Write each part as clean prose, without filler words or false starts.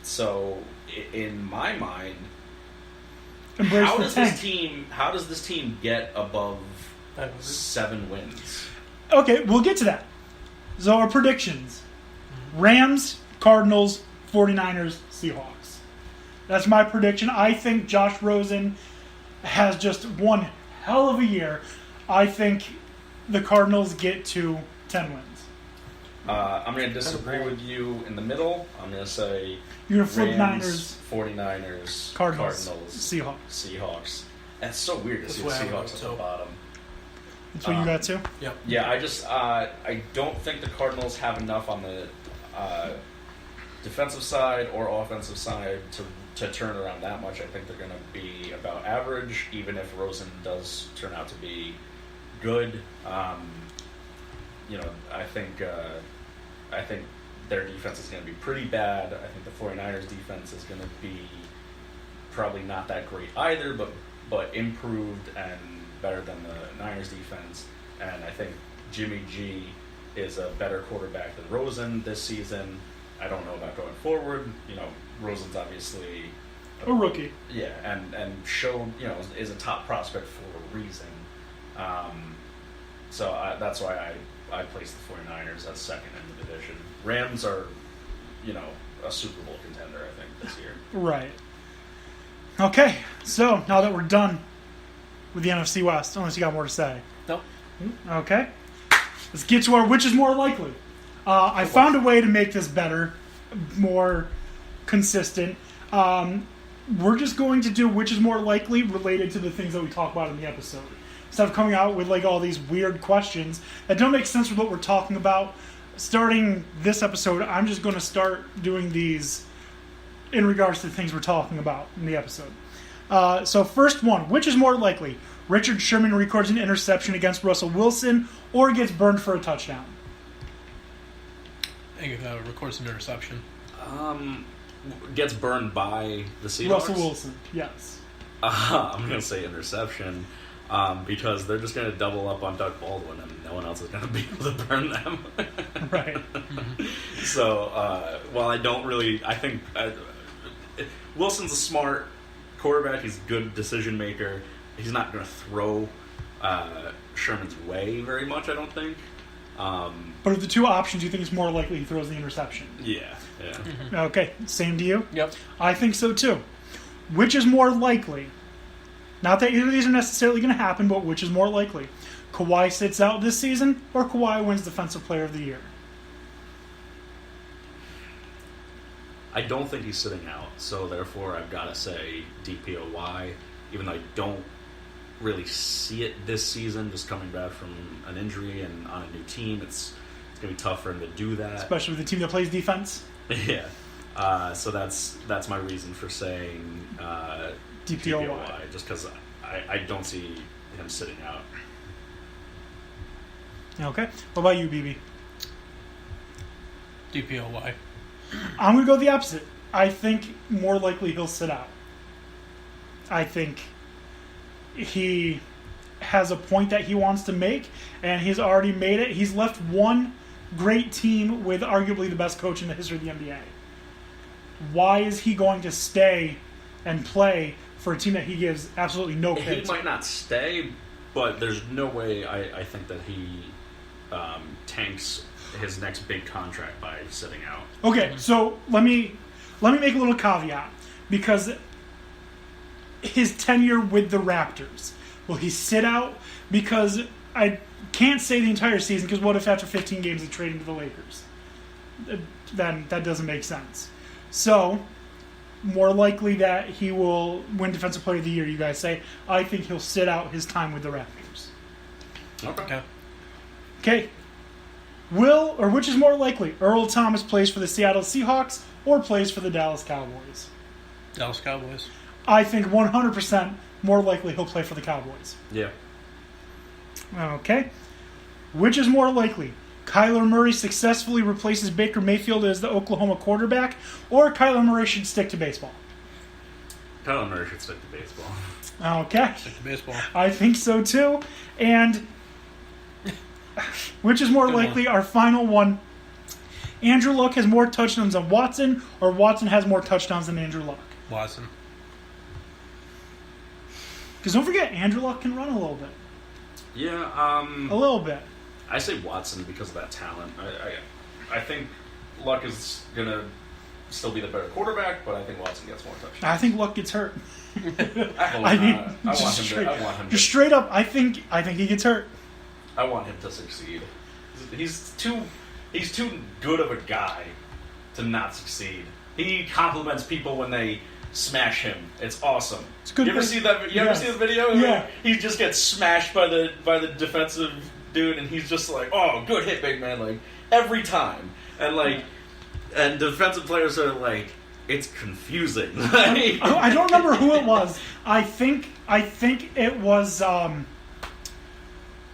So, in my mind, Embrace how the does tank. this team get above 7 wins? Okay, we'll get to that. So our predictions. Rams, Cardinals, 49ers, Seahawks. That's my prediction. I think Josh Rosen has just one hell of a year. I think the Cardinals get to 10 wins. I'm going to disagree with you in the middle. I'm going to say You're going to flip Rams, Niners, 49ers, Cardinals, Seahawks. Seahawks. And it's so weird to see the Seahawks at the bottom. That's what you got too? Yep. Yeah, I don't think the Cardinals have enough on the defensive side or offensive side to turn around that much. I think they're going to be about average, even if Rosen does turn out to be good. I think their defense is going to be pretty bad. I think the 49ers defense is going to be probably not that great either, but improved and better than the Niners defense. And I think Jimmy G is a better quarterback than Rosen this season. I don't know about going forward. Rosen's obviously A rookie. Yeah, and showed, is a top prospect for a reason. So that's why I placed the 49ers as second in the division. Rams are, a Super Bowl contender, I think, this year. Right. Okay, so now that we're done with the NFC West, unless you got more to say. No. Okay. Let's get to our which is more likely. I found a way to make this better, more consistent. We're just going to do which is more likely related to the things that we talk about in the episode. Instead of coming out with all these weird questions that don't make sense with what we're talking about, starting this episode, I'm just going to start doing these in regards to the things we're talking about in the episode. So first one, which is more likely? Richard Sherman records an interception against Russell Wilson or gets burned for a touchdown? I think it records an interception. Gets burned by the Seahawks? Russell Wilson, yes. I'm going to say interception because they're just going to double up on Doug Baldwin and no one else is going to be able to burn them. Right. So, while I don't really... I think Wilson's a smart quarterback. He's a good decision maker. He's not going to throw Sherman's way very much, I don't think. But of the two options, you think it's more likely he throws the interception? Yeah. Mm-hmm. Okay, same to you? Yep. I think so too. Which is more likely? Not that either of these are necessarily going to happen, but which is more likely? Kawhi sits out this season or Kawhi wins Defensive Player of the Year? I don't think he's sitting out, so therefore I've got to say DPOY, even though I don't really see it this season, just coming back from an injury and on a new team. It's going to be tough for him to do that. Especially with the team that plays defense? Yeah. So that's my reason for saying DPOY. just because I don't see him sitting out. Okay. What about you, BB? DPOY. I'm going to go the opposite. I think more likely he'll sit out. I think he has a point that he wants to make, and he's already made it. He's left one great team with arguably the best coach in the history of the NBA. Why is he going to stay and play for a team that he gives absolutely no credit He to? might not stay, but there's no way I think that he tanks his next big contract by sitting out. Okay, so let me make a little caveat, because his tenure with the Raptors, will he sit out? Because I can't say the entire season, because what if after 15 games they trade him to the Lakers? Then that doesn't make sense. So, more likely that he will win Defensive Player of the Year, you guys say. I think he'll sit out his time with the Raptors. Okay. Which is more likely? Earl Thomas plays for the Seattle Seahawks or plays for the Dallas Cowboys? Dallas Cowboys. I think 100% more likely he'll play for the Cowboys. Yeah. Okay. Which is more likely? Kyler Murray successfully replaces Baker Mayfield as the Oklahoma quarterback, or Kyler Murray should stick to baseball? Kyler Murray should stick to baseball. Okay. Stick to baseball. I think so too. And which is more likely? Our final one Andrew Luck has more touchdowns than Watson, or Watson has more touchdowns than Andrew Luck? Watson. Because don't forget, Andrew Luck can run a little bit. Yeah, A little bit. I say Watson because of that talent. I think Luck is gonna still be the better quarterback, but I think Watson gets more touchdowns. I think Luck gets hurt. I I mean, want just him straight, to. I want him to. just straight up, I think he gets hurt. I want him to succeed. He's too good of a guy to not succeed. He compliments people when they smash him. It's awesome. It's good. You ever see that? You ever see the video? Yeah. He just gets smashed by the defensive dude, and he's just like, "Oh, good hit, big man!" Like every time, and defensive players are like, "It's confusing." I don't remember who it was. I think it was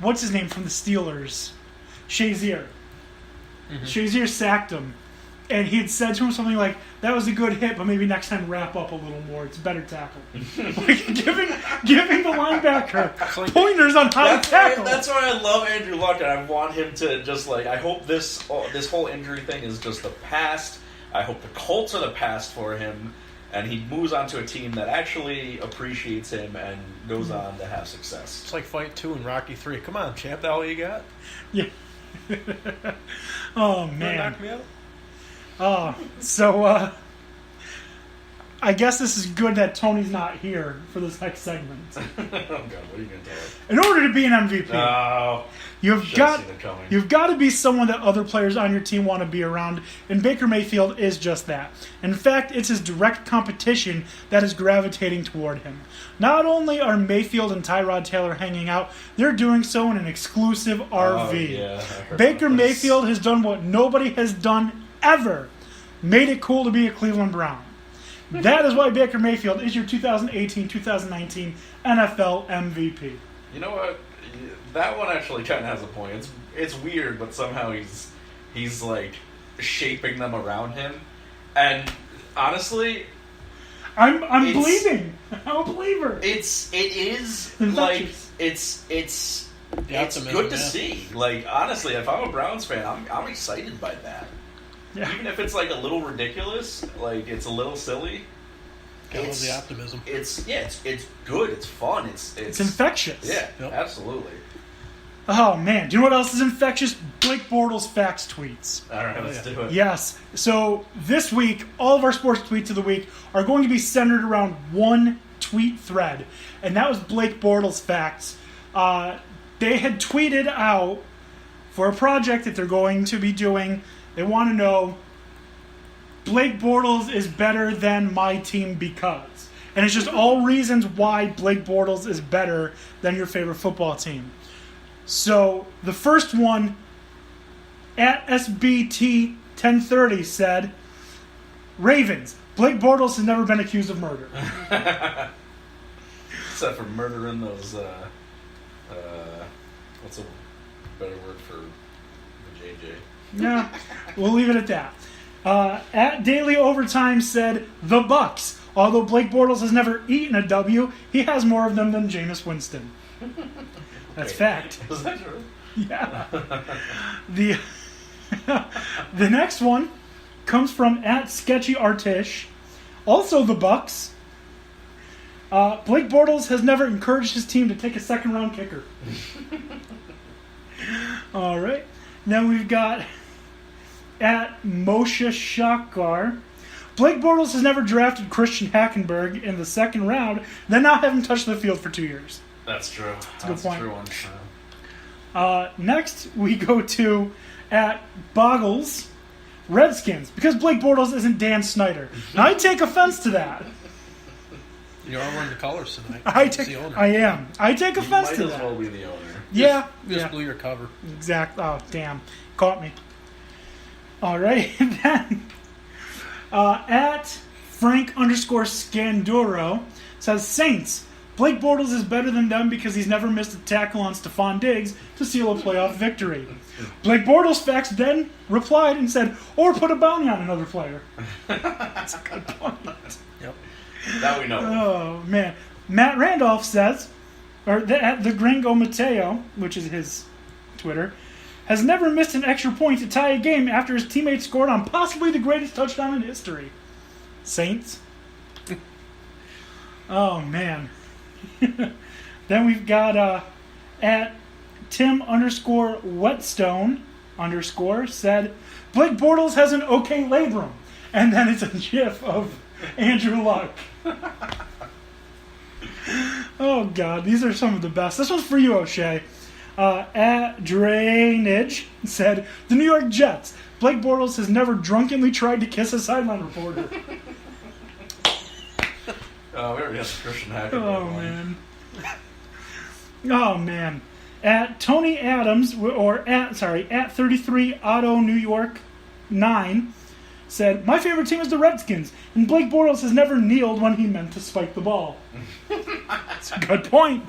what's his name from the Steelers, Shazier. Mm-hmm. Shazier sacked him, and he had said to him something like, "That was a good hit, but maybe next time wrap up a little more. It's a better tackle." Like giving the linebacker pointers on how to tackle. That's why I love Andrew Luck, and I want him to just like. I hope this whole injury thing is just the past. I hope the Colts are the past for him, and he moves on to a team that actually appreciates him and goes on to have success. It's like Fight 2 and Rocky 3. Come on, champ, that all you got? Yeah. Oh You wanna man. knock me out? So I guess this is good that Tony's not here for this next segment. Oh God, what are you gonna tell us? In order to be an MVP, Oh, you've should've got seen it coming. to be someone that other players on your team want to be around, and Baker Mayfield is just that. In fact, it's his direct competition that is gravitating toward him. Not only are Mayfield and Tyrod Taylor hanging out, they're doing so in an exclusive RV. Oh, yeah, I heard Baker about this. Mayfield has done what nobody has done ever. Made it cool to be a Cleveland Brown. That is why Baker Mayfield is your 2018-2019 NFL MVP. You know what? That one actually kind of has a point. It's weird, but somehow he's like shaping them around him. And honestly, I'm It's- believing. I'm a believer. it is Infectious. like it's optimism, good to yeah. see. Like honestly, if I'm a Browns fan, I'm excited by that. Yeah. Even if it's like a little ridiculous, like it's a little silly. Gotta love It's- the optimism. It's good. It's fun. It's infectious. Yeah, Yep. absolutely. Oh man, do you know what else is infectious? Blake Bortles facts tweets. All right, let's do it. Yes. So this week, all of our sports tweets of the week are going to be centered around one tweet thread, and that was Blake Bortles facts. They had tweeted out for a project that they're going to be doing. They want to know, Blake Bortles is better than my team because. And it's just all reasons why Blake Bortles is better than your favorite football team. So the first one, at SBT 1030 said, Ravens, Blake Bortles has never been accused of murder. Except for murdering those, what's a better word for the JJ? Yeah, we'll leave it at that. At Daily Overtime said, the Bucks. Although Blake Bortles has never eaten a W, he has more of them than Jameis Winston. That's fact. Is that true? Yeah. The next one comes from at Sketchy Artish. Also the Bucks. Blake Bortles has never encouraged his team to take a second round kicker. All right. Then we've got at Moshe Shakar. Blake Bortles has never drafted Christian Hackenberg in the second round, then not have him touch the field for 2 years. That's true. That's a good a true point. one. Next, we go to at Boggles Redskins, because Blake Bortles isn't Dan Snyder. Now, I take offense to that. You're all wearing the colors tonight. I It's the owner. am. I take You offense might to as that. well be the owner. Yeah. Just yeah. blew your cover. Exactly. Oh, damn. Caught me. All right. Then, at Frank_Scanduro says, Saints, Blake Bortles is better than them because he's never missed a tackle on Stephon Diggs to seal a playoff victory. Blake Bortles facts then replied and said, or put a bounty on another player. That's a good point. Yep. That we know. Oh, man. Matt Randolph says, or at the Gringo Mateo, which is his Twitter, has never missed an extra point to tie a game after his teammate scored on possibly the greatest touchdown in history. Saints. Oh, man. Then we've got at Tim_Whetstone_ said, Blake Bortles has an okay labrum. And then it's a gif of Andrew Luck. Oh, God. These are some of the best. This one's for you, O'Shea. At Drainage said, the New York Jets. Blake Bortles has never drunkenly tried to kiss a sideline reporter. Oh, we already got the Christian Hacker. Oh, man. At Tony Adams, at 33 Auto New York 9, said, my favorite team is the Redskins, and Blake Bortles has never kneeled when he meant to spike the ball. That's a good point.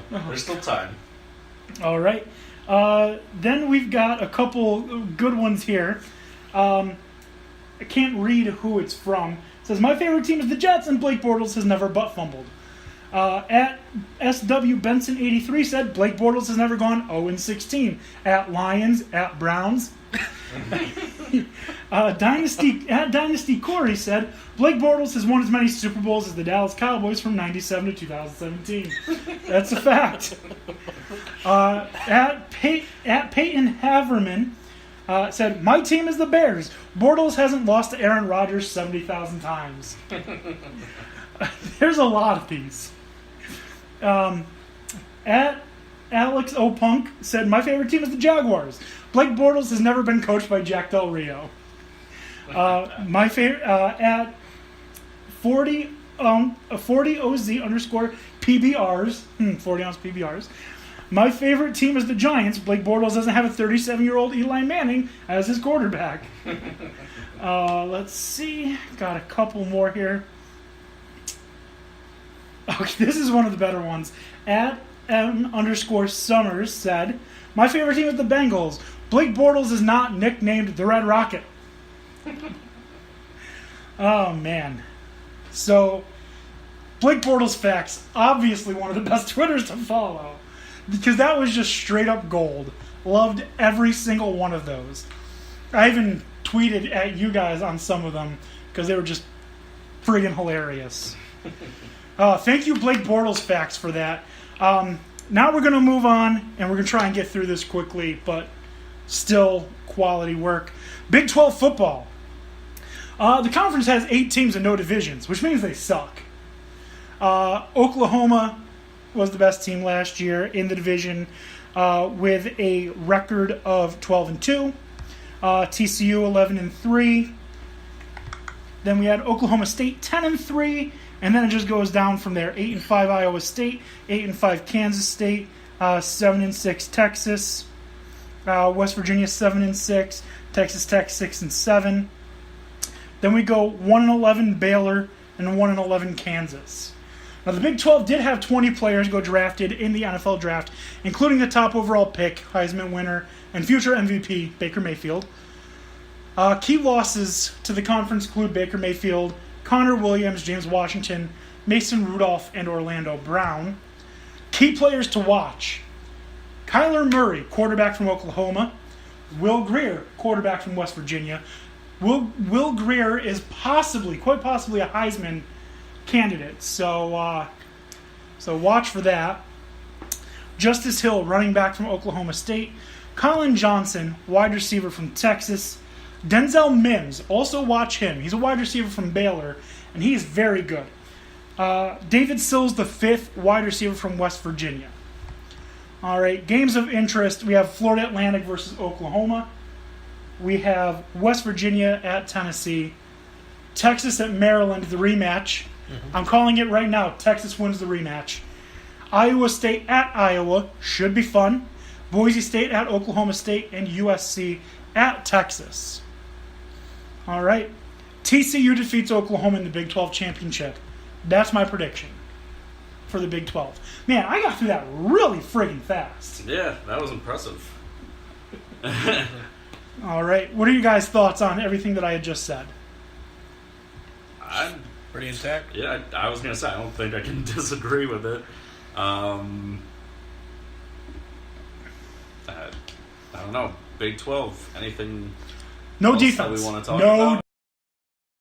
There's still time. All right. Then we've got a couple good ones here. I can't read who it's from. It says, my favorite team is the Jets, and Blake Bortles has never butt fumbled. At SW Benson 83 said, Blake Bortles has never gone 0-16. At Lions, at Browns. Dynasty Corey said, Blake Bortles has won as many Super Bowls as the Dallas Cowboys from 97 to 2017. That's a fact. At Peyton Haverman said, my team is the Bears. Bortles hasn't lost to Aaron Rodgers 70,000 times. There's a lot of these. At Alex O'Punk said, my favorite team is the Jaguars. Blake Bortles has never been coached by Jack Del Rio. My favorite at 40 OZ_PBRs, 40 ounce PBRs. My favorite team is the Giants. Blake Bortles doesn't have a 37-year-old Eli Manning as his quarterback. Let's see. Got a couple more here. Okay, this is one of the better ones. At M_Summers said, my favorite team is the Bengals. Blake Bortles is not nicknamed the Red Rocket. Oh, man. So, Blake Bortles facts, obviously one of the best Twitters to follow. Because that was just straight up gold. Loved every single one of those. I even tweeted at you guys on some of them because they were just friggin' hilarious. Thank you, Blake Bortles facts, for that. Now we're going to move on, and we're going to try and get through this quickly, but still quality work. Big 12 football. The conference has 8 teams and no divisions, which means they suck. Oklahoma was the best team last year in the division with a record of 12-2. TCU 11-3. Then we had Oklahoma State 10-3. And then it just goes down from there. 8-5 Iowa State, 8-5 Kansas State, 7-6 Texas, West Virginia 7-6, Texas Tech 6-7. Then we go 1-11 Baylor and 1-11 Kansas. Now the Big 12 did have 20 players go drafted in the NFL draft, including the top overall pick, Heisman winner, and future MVP Baker Mayfield. Key losses to the conference include Baker Mayfield, Connor Williams, James Washington, Mason Rudolph, and Orlando Brown. Key players to watch: Kyler Murray, quarterback from Oklahoma. Will Grier, quarterback from West Virginia. Will Grier is quite possibly a Heisman candidate, so watch for that. Justice Hill, running back from Oklahoma State. Colin Johnson, wide receiver from Texas. Denzel Mims, also watch him. He's a wide receiver from Baylor, and he is very good. David Sills, the 5th wide receiver from West Virginia. All right, games of interest. We have Florida Atlantic versus Oklahoma. We have West Virginia at Tennessee. Texas at Maryland, the rematch. I'm calling it right now. Texas wins the rematch. Iowa State at Iowa. Should be fun. Boise State at Oklahoma State. And USC at Texas. All right. TCU defeats Oklahoma in the Big 12 championship. That's my prediction for the Big 12. Man, I got through that really friggin' fast. Yeah, that was impressive. All right. What are you guys' thoughts on everything that I had just said? I'm pretty intact. Yeah, I was going to say, I don't think I can disagree with it. I don't know. Big 12. Anything No else that defense. we want to talk no about?